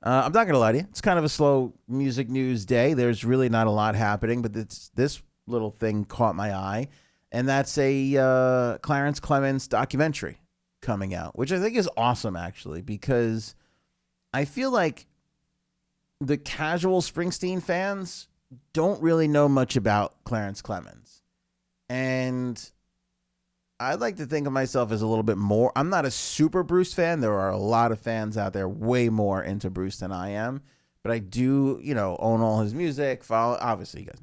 I'm not going to lie to you. It's kind of a slow music news day. There's really not a lot happening, but this little thing caught my eye, and that's a Clarence Clemons documentary coming out, which I think is awesome, actually, because I feel like the casual Springsteen fans don't really know much about Clarence Clemons. And I'd like to think of myself as a little bit more. I'm not a super Bruce fan. There are a lot of fans out there way more into Bruce than I am. But I do, own all his music. Follow, obviously, you guys.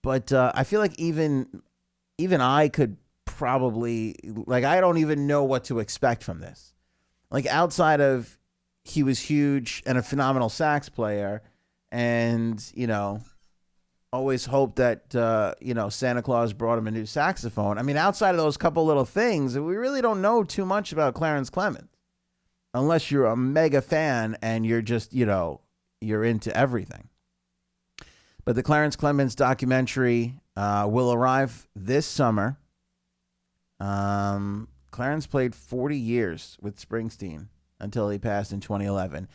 But I feel like even I could probably, like, I don't even know what to expect from this. Like, outside of he was huge and a phenomenal sax player, and always hoped that Santa Claus brought him a new saxophone. I mean, outside of those couple little things, we really don't know too much about Clarence Clemons, unless you're a mega fan and you're just you're into everything. But the Clarence Clemons documentary will arrive this summer. Clarence played 40 years with Springsteen until he passed in 2011.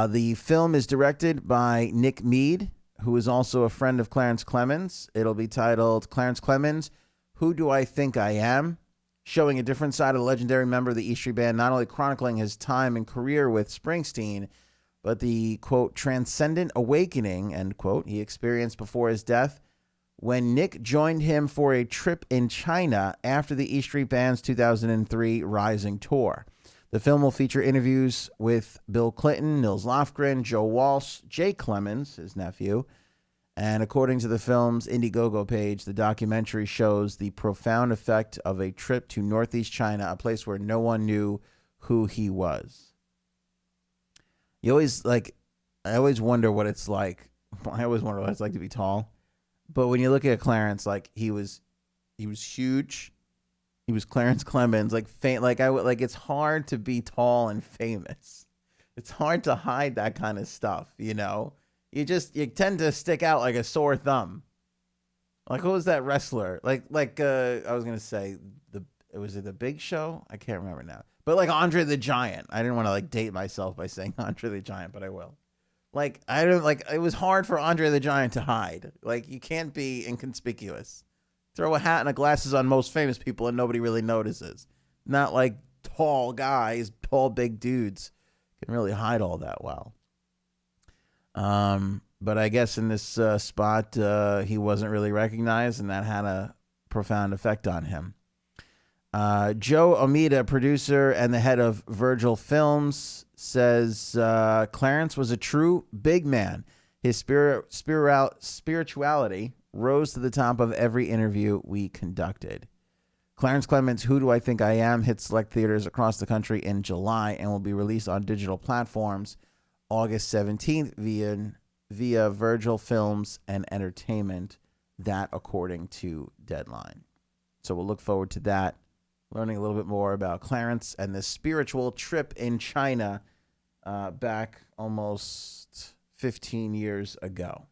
The film is directed by Nick Mead, who is also a friend of Clarence Clemons. It'll be titled Clarence Clemons, Who Do I Think I Am? Showing a different side of the legendary member of the E Street Band, not only chronicling his time and career with Springsteen, but the, quote, transcendent awakening, end quote, he experienced before his death when Nick joined him for a trip in China after the E Street Band's 2003 Rising tour. The film will feature interviews with Bill Clinton, Nils Lofgren, Joe Walsh, Jay Clemons, his nephew. And according to the film's Indiegogo page, the documentary shows the profound effect of a trip to Northeast China, a place where no one knew who he was. I always wonder what it's like. I always wonder what it's like to be tall. But when you look at Clarence, like he was huge. He was Clarence Clemons, it's hard to be tall and famous. It's hard to hide that kind of stuff, You tend to stick out like a sore thumb. Like, who was that wrestler? I was gonna say was it the Big Show? I can't remember now. But like Andre the Giant. I didn't want to date myself by saying Andre the Giant, but I will. It was hard for Andre the Giant to hide. Like, you can't be inconspicuous. Throw a hat and a glasses on most famous people and nobody really notices. Not like tall guys, tall big dudes can really hide all that well. But I guess in this spot, he wasn't really recognized, and that had a profound effect on him. Joe Omida, producer and the head of Virgil Films, says Clarence was a true big man. His spirituality rose to the top of every interview we conducted. Clarence Clemons' Who Do I Think I Am hit select theaters across the country in July and will be released on digital platforms August 17th via Virgil Films and Entertainment, that according to Deadline. So we'll look forward to that, learning a little bit more about Clarence and this spiritual trip in China back almost 15 years ago.